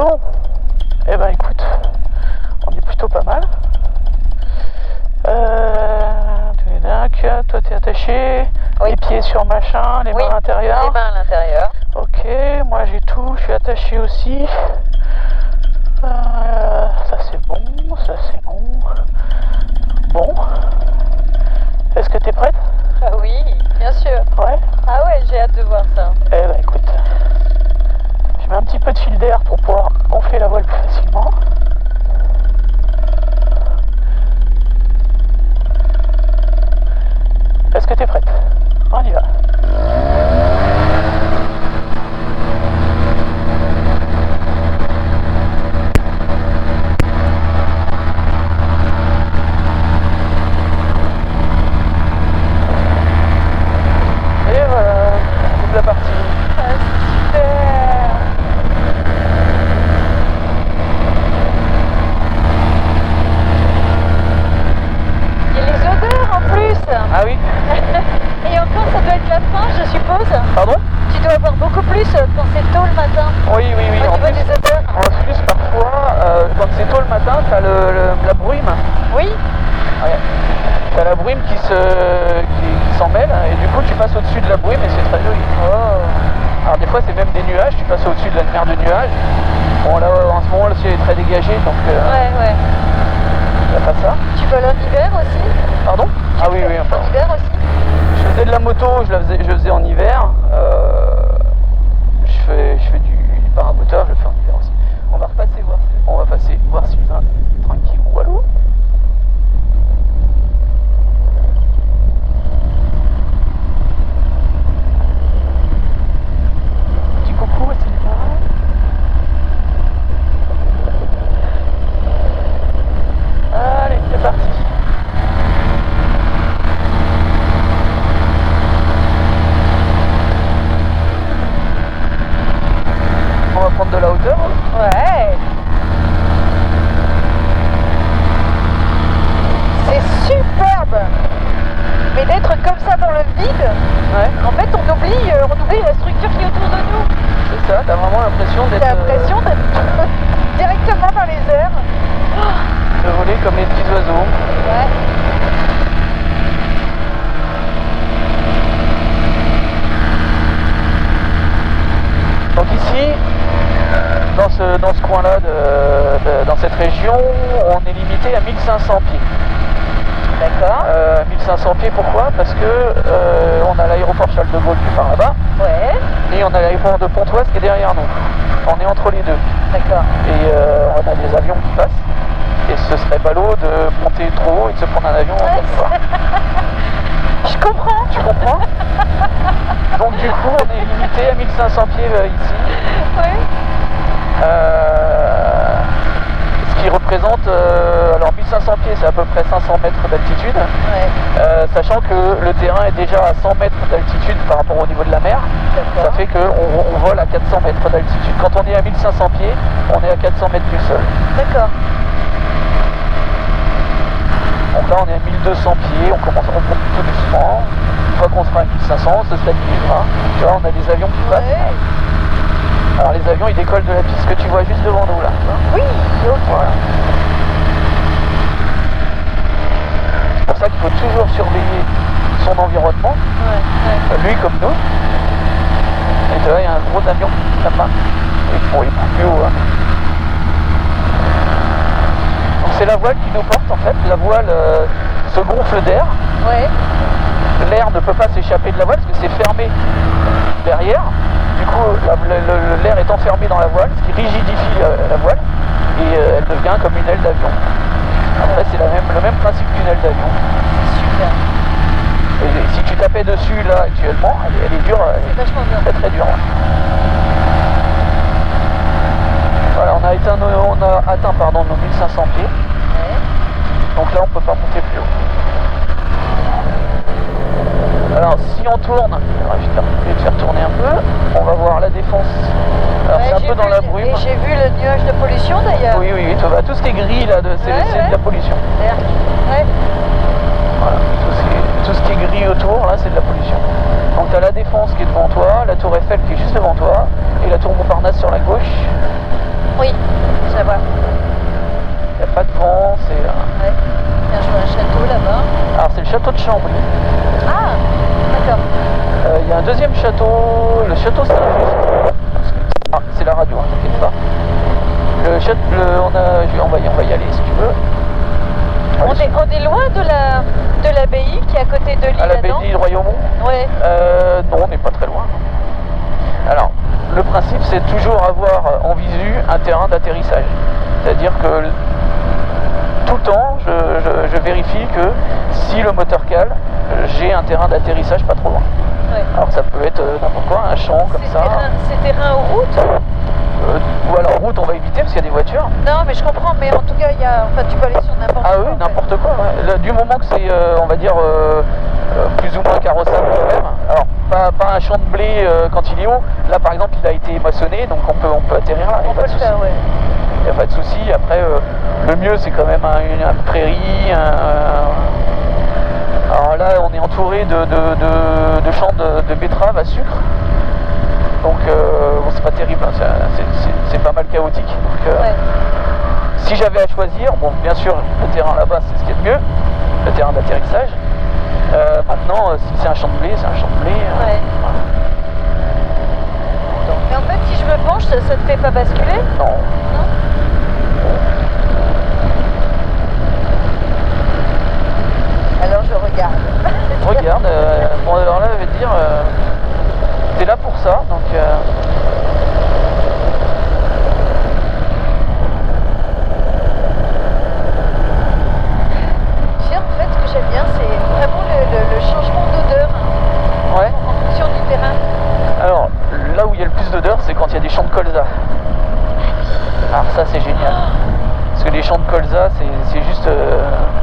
Bon, eh ben écoute, on est plutôt pas mal. Toi t'es attaché, oui. Les pieds sur machin, les oui. mains à l'intérieur. Les mains à l'intérieur. Ok, moi j'ai tout, je suis attaché aussi. Ça c'est bon, ça c'est bon. Bon. Est-ce que t'es prête? Ah oui, bien sûr. Ouais. Ah ouais, j'ai hâte de voir ça. Eh ben écoute, je mets un petit peu de fil d'air pour pouvoir gonfler la voile plus facilement. Est-ce que t'es prête? On y va. Et voilà, toute la partie. Ah, c'est super. Il y a les odeurs en plus. Ah oui? Et encore, ça doit être la fin, je suppose. Pardon? Tu dois avoir beaucoup plus quand c'est tôt le matin. Oui, oui, oui. Au En niveau plus, des odeurs. en plus, parfois, quand c'est tôt le matin, t'as la brume. Oui. Ouais. T'as la brume qui s'en mêle et du coup tu passes au-dessus de la brume et c'est très joli. Oh. Alors des fois c'est même des nuages, tu passes au-dessus de la mer de nuages. Bon là en ce moment le ciel est très dégagé donc Ouais. y a pas ça. Tu voles en hiver aussi? Pardon? Ah oui, oui, enfin. En hiver aussi? Je faisais de la moto, je faisais en hiver. Je fais du paramoteur, je le fais en hiver aussi. On va passer voir Sylvain tranquille. Walou. Petit coucou à Sylvain. Allez, c'est parti. On va prendre de la hauteur. Ouais. C'est superbe. Mais d'être comme ça dans le vide, Ouais. en fait on oublie la structure qui est autour de nous. C'est ça, t'as vraiment l'impression d'être. T'as l'impression d'être directement dans les airs. De voler comme les petits oiseaux. Ouais. Donc ici, dans ce coin-là, dans cette région, on est limité à 1500 pieds. D'accord. 1500 pieds, pourquoi? Parce que on a l'aéroport Charles de Gaulle qui est par là-bas, Ouais. et on a l'aéroport de Pontoise qui est derrière nous. On est entre les deux. D'accord. Et on a des avions qui passent, et ce serait ballot de monter trop haut et de se prendre un avion en pleine fois. Je comprends. Tu comprends? Donc du coup, on est limité à 1500 pieds ici. Ouais. Ce qui représente, alors 1500 pieds, c'est à peu près 500 mètres d'altitude, Ouais. sachant que le terrain est déjà à 100 mètres d'altitude par rapport au niveau de la mer. Ça D'accord. fait qu'on vole à 400 mètres d'altitude. Quand on est à 1500 pieds, on est à 400 mètres du sol. D'accord. Donc là, on est à 1200 pieds, on monte tout doucement. Une fois qu'on sera à 1500, on se stabilisera. Tu vois, on a des avions qui passent. Ouais. Alors les avions, ils décollent de la piste que tu vois juste devant nous là. Oui. Ok. Voilà. C'est pour ça qu'il faut toujours surveiller son environnement, Ouais. lui comme nous. Et tu vois, il y a un gros avion là-bas. Bon, il est plus haut. Hein. Donc c'est la voile qui nous porte en fait. La voile se gonfle d'air. Ouais. L'air ne peut pas s'échapper de la voile parce que c'est fermé derrière. Du coup, l'air est enfermé dans la voile, ce qui rigidifie la voile et elle devient comme une aile d'avion. Après, c'est le même principe qu'une aile d'avion. Super. Et si tu tapais dessus là actuellement, elle est dure, C'est vachement bien. très très dure. Voilà, on a atteint nos 1500 pieds. Ouais. Donc là, on peut pas monter plus haut. Alors, si on tourne, je vais te faire tourner un peu, on va voir la Défense. Alors, Ouais, c'est un j'ai peu dans vu- la brume. Et j'ai vu le nuage de pollution d'ailleurs. Oui, oui, oui, tu vois, tout ce qui est gris là, c'est Ouais. de la pollution. Ouais. Voilà, tout ce qui est gris autour, là, c'est de la pollution. Donc, tu as la Défense qui est devant toi, la Tour Eiffel qui est juste devant toi, et la Tour Montparnasse sur la gauche. Oui. le château Saint-Just. Ah, c'est la radio, hein, t'inquiète pas. On va y aller si tu veux. On est loin de l'abbaye qui est à côté de l'île. À l'abbaye de Royaumont. Ouais. Non, on n'est pas très loin. Alors, le principe, c'est toujours avoir en visu un terrain d'atterrissage. C'est-à-dire que tout le temps, je vérifie que si le moteur cale, j'ai un terrain d'atterrissage pas trop loin. Ouais. Alors ça peut être n'importe quoi, un champ comme ça. C'est terrain ou route ou alors route, on va éviter parce qu'il y a des voitures. Non, mais je comprends, mais en tout cas, tu peux aller sur n'importe quoi. Ah oui, n'importe quoi. Ouais. Du moment que c'est, on va dire, plus ou moins carrossable quand même. Alors, pas un champ de blé quand il est haut. Là, par exemple, il a été maçonné, donc on peut atterrir là. On peut le faire, ouais. Il n'y a pas de souci. Après, le mieux, c'est quand même une prairie. Alors là, on est entouré de champs de betteraves à sucre. Donc, bon, c'est pas terrible, hein, c'est pas mal chaotique. Donc, ouais. Si j'avais à choisir, bon, bien sûr, le terrain là-bas, c'est ce qu'il y a de mieux, le terrain d'atterrissage. Maintenant, si c'est un champ de blé, c'est un champ de blé. Ouais. Voilà. Mais en fait, si je me penche, ça te fait pas basculer? Non. Non. Alors je regarde. Regarde, bon, alors là, je vais te dire, t'es là pour ça, donc. En fait, ce que j'aime bien, c'est vraiment le changement d'odeur Ouais. en fonction du terrain. Alors, là où il y a le plus d'odeur, c'est quand il y a des champs de colza. Alors ça, c'est génial. Parce que les champs de colza, c'est juste,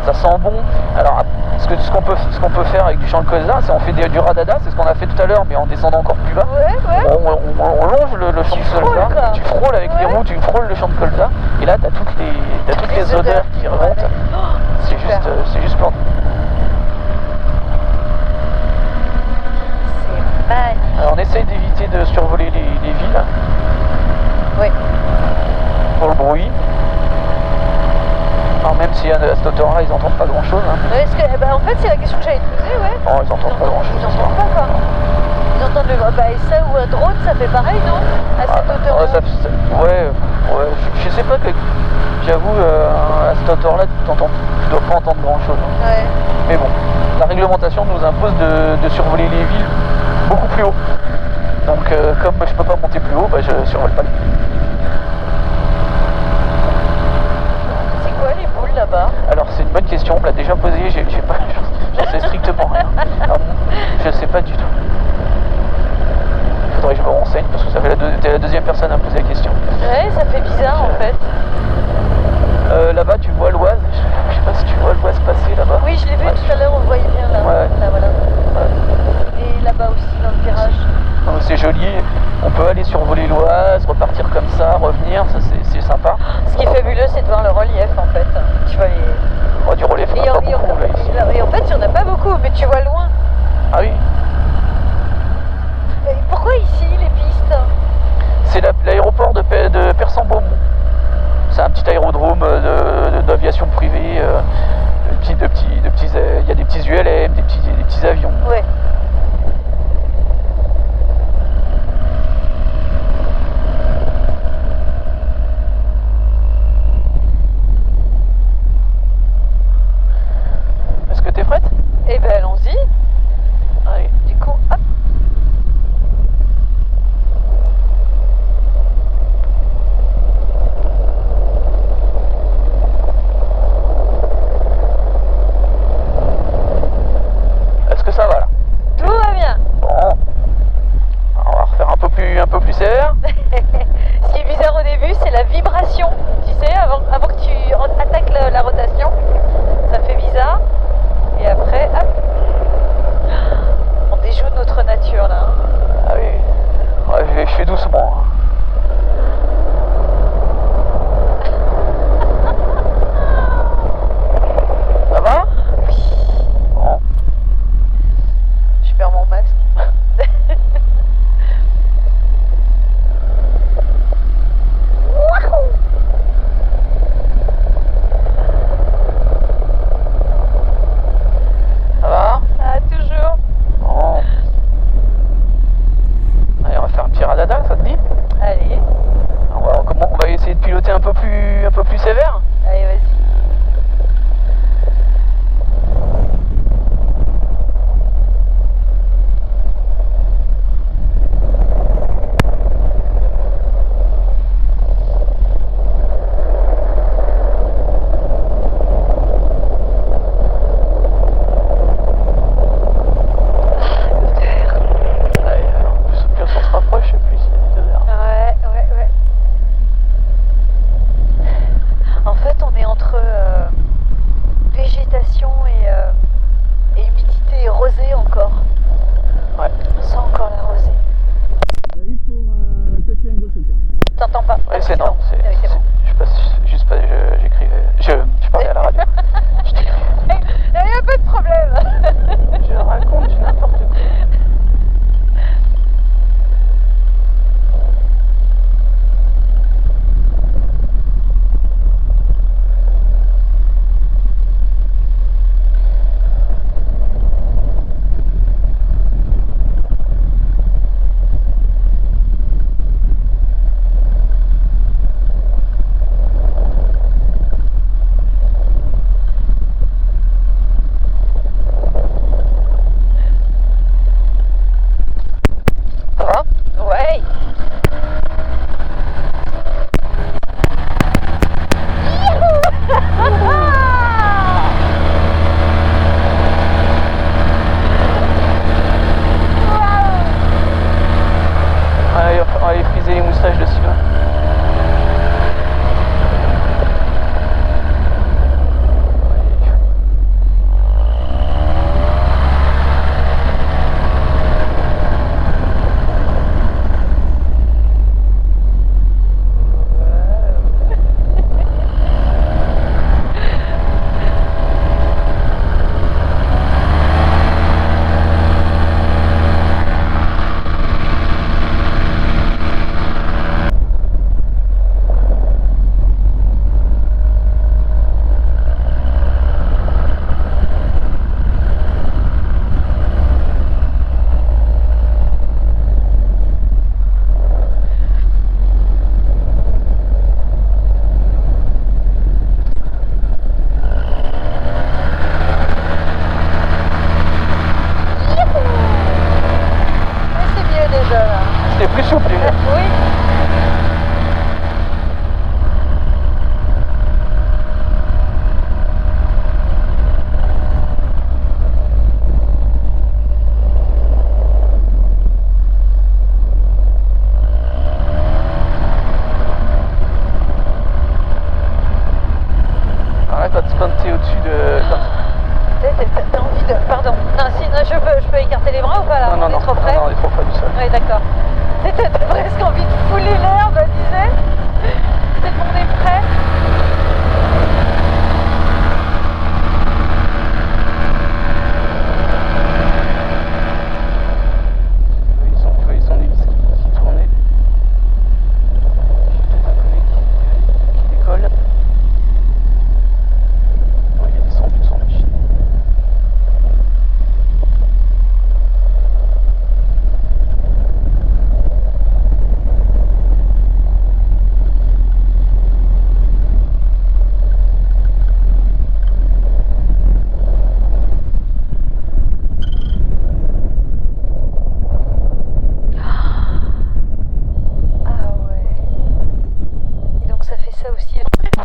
ça sent bon. Alors, ce qu'on peut faire avec du champ de colza, c'est on fait du radada, c'est ce qu'on a fait tout à l'heure, mais en descendant encore plus bas. Ouais. On longe le champ de colza, tu frôles avec les roues, tu frôles le champ de colza, et là, t'as toutes les odeurs qui remontent. C'est juste splendide. C'est magnifique. Alors, on essaye d'éviter de survoler les villes. Oui. Pour le bruit. Alors même si à cette hauteur-là, ils n'entendent pas grand-chose. Hein. Ouais, en fait, c'est la question que j'allais te poser, ouais. Non, ils n'entendent pas grand-chose. Ils n'entendent pas, quoi. Ils entendent ça ou un drone, ça fait pareil, non? À cette hauteur-là. Ouais, je sais pas que... J'avoue, à cette hauteur-là, tu dois pas entendre grand-chose. Hein. Ouais. Mais bon, la réglementation nous impose de survoler les villes beaucoup plus haut. Donc, comme je peux pas monter plus haut, bah, je survole pas les villes. Là-bas. Alors c'est une bonne question, on me l'a déjà posée, j'en sais strictement rien. Alors, je sais pas du tout. Il faudrait que je me renseigne parce que ça fait t'es la deuxième personne à me poser la question. Ouais, ça fait bizarre en fait. Là-bas tu vois l'Oise, je sais pas si tu vois l'Oise passer là-bas. Oui, je l'ai vu tout à l'heure, on le voyait bien là. Ouais. Là, voilà. Ouais. Et là-bas aussi dans le virage. C'est joli, on peut aller survoler l'Oise, repartir comme ça, revenir, ça c'est sympa. Ce qui est fabuleux, c'est de voir le relief en fait. Tu vois les... Du relief, il n'y en a pas beaucoup là ici. Et en fait, il n'y en a pas beaucoup, mais tu vois loin. Ah oui. Et pourquoi ici les pistes? C'est l'aéroport de Persan-Beaumont. C'est un petit aérodrome d'aviation privée. Il y a des petits ULM, des petits avions. Ouais. entre végétation et humidité et rosée encore. Ouais. On sent encore la rosée. T'entends pas? Ouais, c'est non, Ah oui, c'est bon. je parlais à la radio. Je t'écris. Il n'y a pas de problème. Je raconte du n'importe quoi. Ouais. On va aller friser les moustaches de Sylvain. C'est plus souple déjà. Oui. Alors là, quand t'es au-dessus de... T'as envie de... Pardon. Non, si, non, je peux écarter les bras ou pas là? Non, On est trop près? on est trop près du sol. Oui, d'accord. T'as presque envie de fouler l'herbe, tu sais? Tellement on est prêt. Ils sont des vis qui tournaient. J'ai peut-être un collègue qui décolle. Oh, il est descendu de son machine.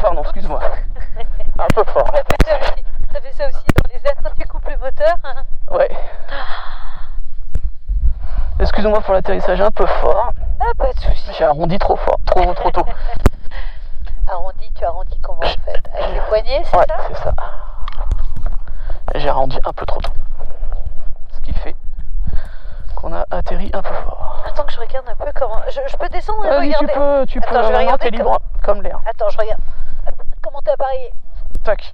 Pardon, excuse-moi. Un peu fort. Ça fait ça aussi dans les airs quand tu coupes le moteur. Hein. Ouais. Excuse-moi pour l'atterrissage un peu fort. Ah, pas de soucis. J'ai arrondi trop fort, trop tôt. Arrondi, tu arrondis comment en fait? Avec les poignets, c'est ouais, ça? c'est ça. J'ai arrondi un peu trop tôt. Ce qui fait qu'on a atterri un peu fort. Attends que je regarde un peu comment... Je peux descendre et Vas-y, regarder? tu peux. Attends, je vais regarder t'es libre, comme l'air. Attends, je regarde. Comment t'es appareillé? Tac.